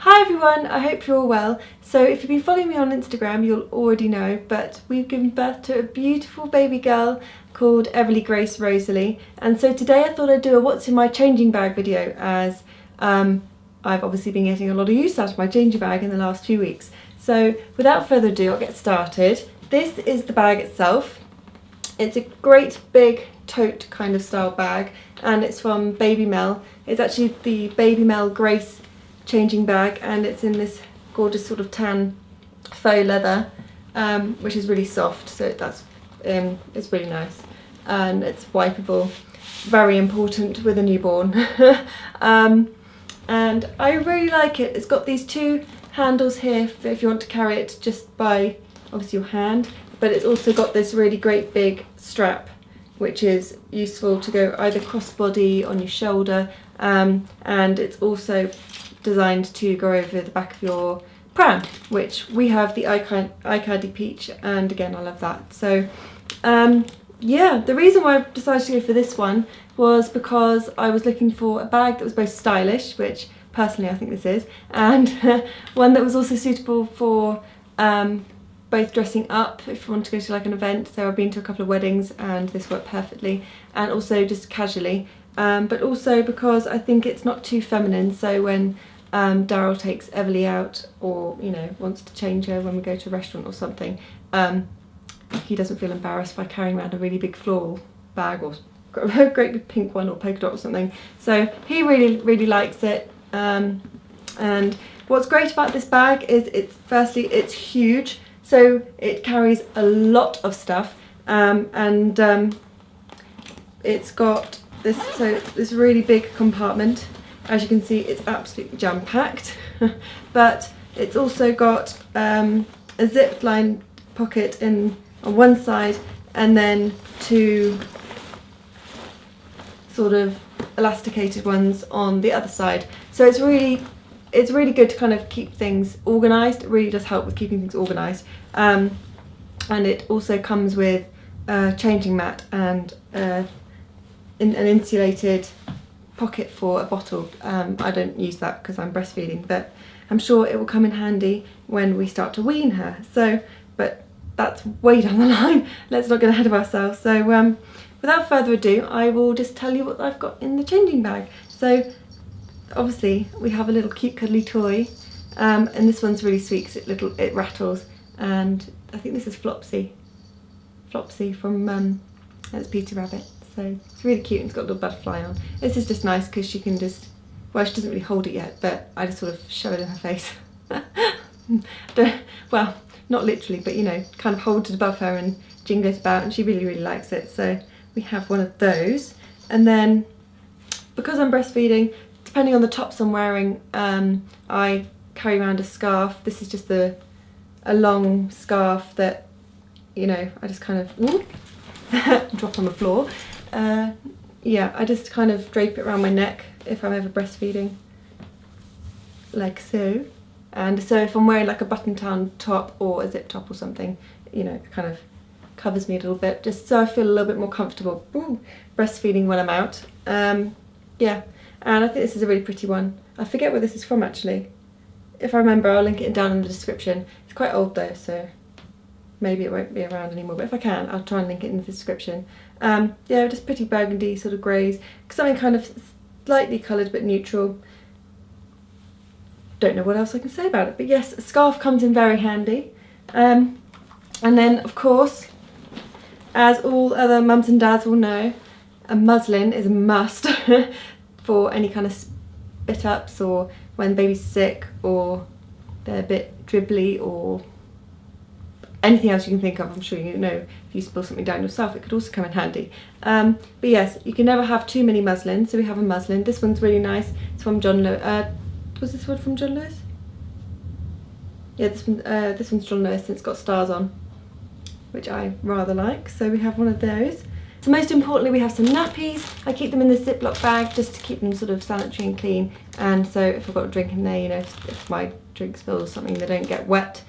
Hi everyone, I hope you're all well. So if you've been following me on Instagram, you'll already know, but we've given birth to a beautiful baby girl called Everly Grace Rosalie. And so today I thought I'd do a what's in my changing bag video, as I've obviously been getting a lot of use out of my changing bag in the last few weeks. So without further ado, I'll get started. This is the bag itself. It's a great big tote kind of style bag, and it's from Baby Mel. It's actually the Baby Mel Grace changing bag, and it's in this gorgeous sort of tan faux leather, which is really soft, so that's it's really nice, and it's wipeable, very important with a newborn. And I really like it. It's got these two handles here if you want to carry it just by obviously your hand, but it's also got this really great big strap which is useful to go either crossbody on your shoulder, and it's also designed to go over the back of your pram, which we have the eye candy peach, and again I love that. So yeah, the reason why I decided to go for this one was because I was looking for a bag that was both stylish, which personally I think this is, and one that was also suitable for both dressing up if you want to go to like an event. So I've been to a couple of weddings and this worked perfectly, and also just casually, but also because I think it's not too feminine, so when Daryl takes Everly out, or wants to change her when we go to a restaurant or something, he doesn't feel embarrassed by carrying around a really big floral bag or a great big pink one or polka dot or something. So he really likes it, and what's great about this bag is firstly it's huge, so it carries a lot of stuff, and it's got this really big compartment. As you can see, it's absolutely jam-packed, but it's also got a zip line pocket on one side, and then two sort of elasticated ones on the other side. So it's really good to kind of keep things organised. It really does help with keeping things organised, and it also comes with a changing mat and an insulated pocket for a bottle. I don't use that because I'm breastfeeding, but I'm sure it will come in handy when we start to wean her. So, but that's way down the line. Let's not get ahead of ourselves. So without further ado, I will just tell you what I've got in the changing bag. So obviously we have a little cute cuddly toy, and this one's really sweet because it rattles, and I think this is Flopsy from it's Peter Rabbit. So it's really cute, and it's got a little butterfly on. This is just nice because she can just, well, she doesn't really hold it yet, but I just sort of shove it in her face. Well, not literally, but kind of hold it above her and jingle it about, and she really likes it. So we have one of those, and then because I'm breastfeeding, depending on the tops I'm wearing, I carry around a scarf. This is just a long scarf that I just kind of drop on the floor. Yeah, I just kind of drape it around my neck if I'm ever breastfeeding, like so. And so if I'm wearing like a button-down top or a zip top or something, it kind of covers me a little bit, just so I feel a little bit more comfortable breastfeeding when I'm out. Yeah, and I think this is a really pretty one. I forget where this is from actually. If I remember, I'll link it down in the description. It's quite old though, so maybe it won't be around anymore, but if I can, I'll try and link it in the description. Yeah, just pretty burgundy sort of greys, something kind of slightly coloured but neutral. Don't know what else I can say about it, but yes, a scarf comes in very handy. And then of course, as all other mums and dads will know, a muslin is a must for any kind of spit ups, or when baby's sick or they're a bit dribbly, or anything else you can think of. I'm sure if you spill something down yourself, it could also come in handy. But yes, you can never have too many muslins, so we have a muslin. This one's really nice. It's from John Lewis. Was this one from John Lewis? Yeah, this one's John Lewis, and it's got stars on, which I rather like. So we have one of those. So most importantly, we have some nappies. I keep them in this Ziploc bag just to keep them sort of sanitary and clean. And so if I've got a drink in there, if my drink spills or something, they don't get wet.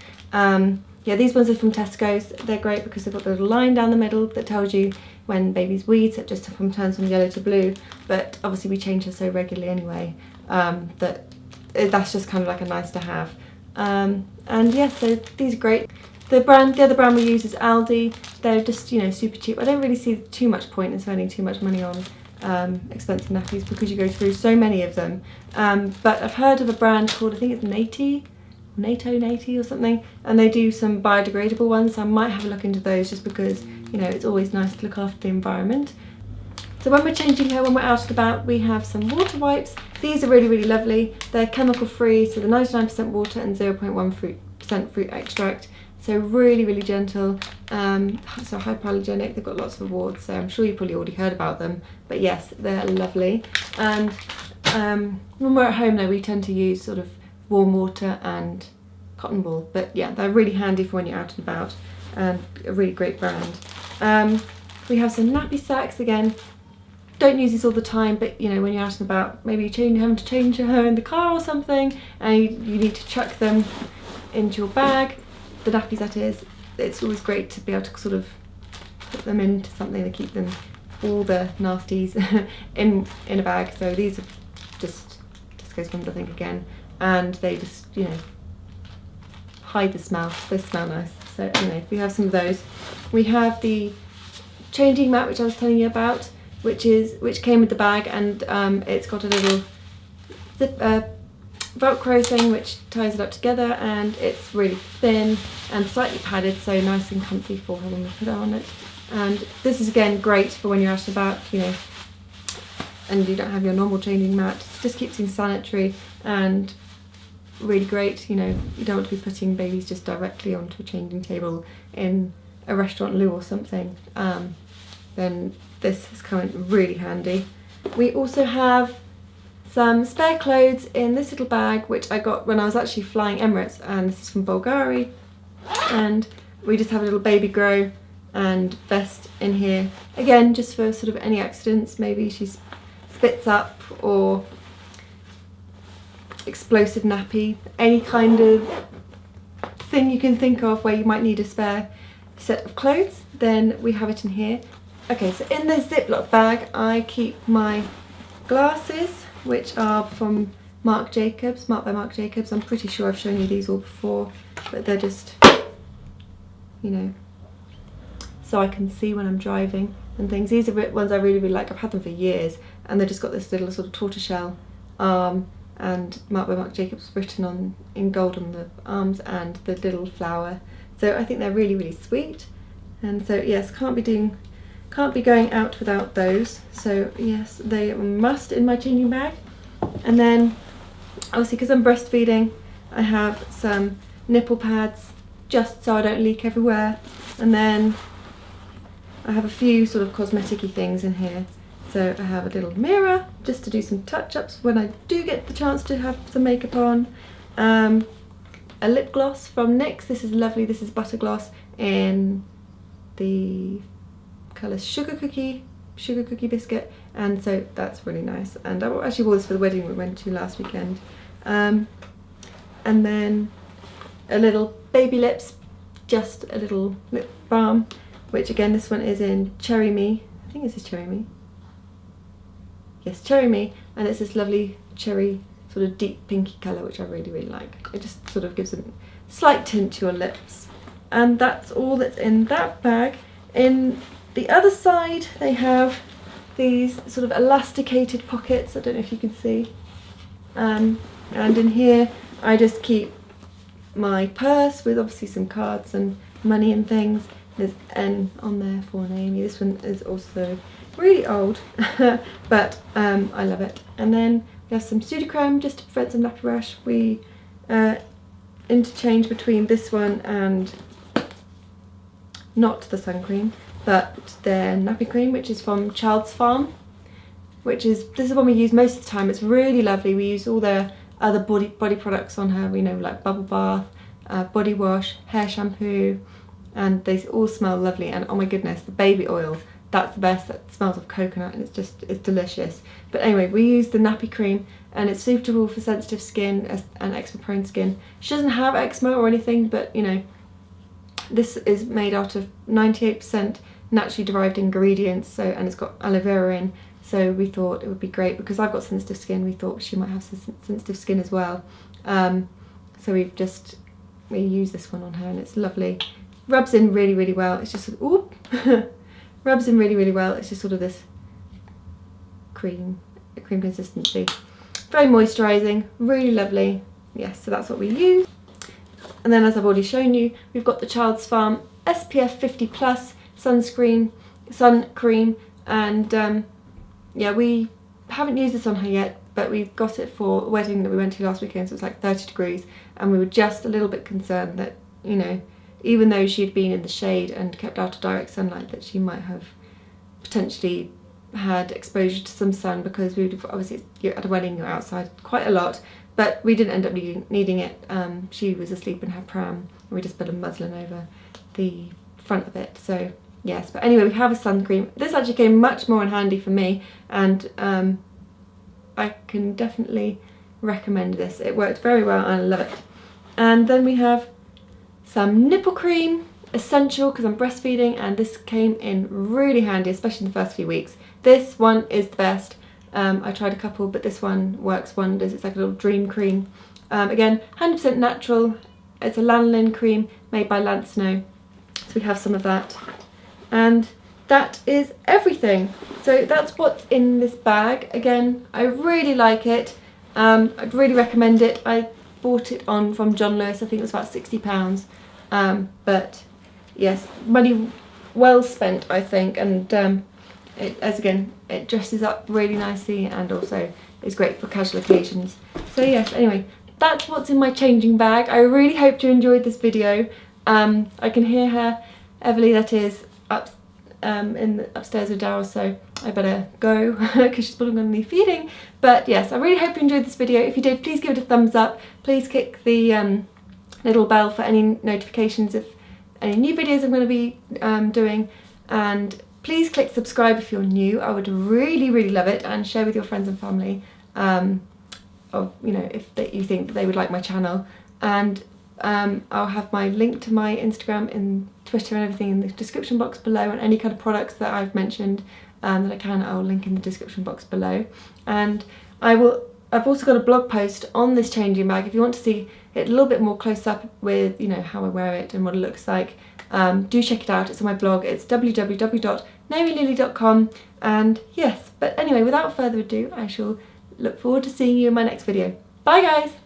Yeah, these ones are from Tesco's. They're great because they've got the little line down the middle that tells you when baby's weed, so it just turns from yellow to blue. But obviously we change her so regularly anyway, that that's just kind of like a nice to have. And yeah, so these are great. The other brand we use is Aldi. They're just, you know, super cheap. I don't really see too much point in spending too much money on expensive nappies because you go through so many of them. But I've heard of a brand called, I think it's Naty or something, and they do some biodegradable ones, so I might have a look into those just because, you know, it's always nice to look after the environment. So when we're changing her, when we're out and about, we have some water wipes. These are really, really lovely. They're chemical free, so they're 99% water and 0.1% fruit extract. So really, really gentle, so hypoallergenic. They've got lots of awards, so I'm sure you probably already heard about them. But yes, they're lovely. And when we're at home though, we tend to use sort of warm water and cotton wool. But yeah, they're really handy for when you're out and about, and a really great brand. We have some nappy sacks again. Don't use these all the time, but you know, when you're out and about, maybe you're having to change her in the car or something, and you need to chuck them into your bag. The nappies, that is, it's always great to be able to sort of put them into something to keep them, all the nasties in a bag. So these are just Tesco's ones, I think, again, and they just, you know, hide the smell. They smell nice. So anyway, we have some of those. We have the changing mat, which I was telling you about, which came with the bag, and it's got a little zip Velcro thing which ties it up together, and it's really thin and slightly padded, so nice and comfy for her when we put it on it. And this is again great for when you're out and about, you know, and you don't have your normal changing mat. It just keeps things sanitary and really great. You know, you don't want to be putting babies just directly onto a changing table in a restaurant loo or something. Then this is coming really handy. We also have some spare clothes in this little bag, which I got when I was actually flying Emirates, and this is from Bulgari. And we just have a little baby grow and vest in here, again just for sort of any accidents. Maybe she spits up, or explosive nappy, any kind of thing you can think of where you might need a spare set of clothes, then we have it in here. Okay, so in this Ziploc bag I keep my glasses, which are from Marc by Marc Jacobs. I'm pretty sure I've shown you these all before, but they're just, you know, so I can see when I'm driving and things. These are ones I really, really like. I've had them for years, and they've just got this little sort of tortoiseshell arm, and Marc by Marc Jacobs written on in gold on the arms, and the little flower. So I think they're really, really sweet. And so yes, can't be going out without those. So yes, they are a must in my changing bag. And then obviously, because I'm breastfeeding, I have some nipple pads just so I don't leak everywhere. And then I have a few sort of cosmetic-y things in here. So I have a little mirror just to do some touch-ups when I do get the chance to have some makeup on. A lip gloss from NYX. This is lovely. This is butter gloss in the colour sugar cookie biscuit, and so that's really nice. And I actually wore this for the wedding we went to last weekend. And then a little baby lips, just a little lip balm, which again, this one is in Cherry Me. I think this is Cherry Me. Yes, Cherry Me, and it's this lovely cherry sort of deep pinky colour, which I really, really like. It just sort of gives a slight tint to your lips. And that's all that's in that bag. In the other side, they have these sort of elasticated pockets. I don't know if you can see. And in here, I just keep my purse with obviously some cards and money and things. There's N on there for Naomi. This one is also really old, but I love it. And then we have some Sudocrem just to prevent some nappy rash. We interchange between this one and not the sun cream, but their nappy cream, which is from Child's Farm, this is one we use most of the time. It's really lovely. We use all their other body products on her, you know, like bubble bath, body wash, hair shampoo, and they all smell lovely. And oh my goodness, the baby oil, that's the best. That smells of coconut, and it's delicious. But anyway, we use the nappy cream, and it's suitable for sensitive skin and eczema prone skin. She doesn't have eczema or anything, but you know, this is made out of 98% naturally derived ingredients, and it's got aloe vera in, so we thought it would be great because I've got sensitive skin. We thought she might have sensitive skin as well. So we use this one on her, and it's lovely. Rubs in really, really well. It's just rubs in really, really well. It's just sort of this cream consistency. Very moisturising, really lovely. Yes, so that's what we use. And then, as I've already shown you, we've got the Child's Farm SPF 50 Plus sun cream, and yeah, we haven't used this on her yet, but we've got it for a wedding that we went to last weekend, so it was like 30 degrees, and we were just a little bit concerned that, you know, even though she'd been in the shade and kept out of direct sunlight, that she might have potentially had exposure to some sun, because we would have, obviously at a wedding you're outside quite a lot, but we didn't end up needing it. She was asleep in her pram, and we just put a muslin over the front of it. So yes, but anyway, we have a sun cream. This actually came much more in handy for me, and I can definitely recommend this. It worked very well and I love it. And then we have some nipple cream, essential because I'm breastfeeding, and this came in really handy, especially in the first few weeks. This one is the best. I tried a couple, but this one works wonders. It's like a little dream cream. Again, 100% natural. It's a lanolin cream made by Lansnow. So we have some of that. And that is everything. So that's what's in this bag. Again, I really like it. I'd really recommend it. I bought it from John Lewis. I think it was about £60. But yes, money well spent, I think. And it dresses up really nicely, and also is great for casual occasions. So yes, anyway, that's what's in my changing bag. I really hope you enjoyed this video. I can hear her, Everly that is, upstairs with Daryl, so I better go because she's probably going to need feeding. But yes, I really hope you enjoyed this video. If you did, please give it a thumbs up. Please click the little bell for any notifications of any new videos I'm going to be doing, and please click subscribe if you're new. I would really, really love it, and share with your friends and family, if you think that they would like my channel. And I'll have my link to my Instagram and Twitter and everything in the description box below, and any kind of products that I've mentioned that I'll link in the description box below. And I've also got a blog post on this changing bag if you want to see it a little bit more close up with, how I wear it and what it looks like. Do check it out. It's on my blog. It's www.naomililly.com. And yes, but anyway, without further ado, I shall look forward to seeing you in my next video. Bye guys!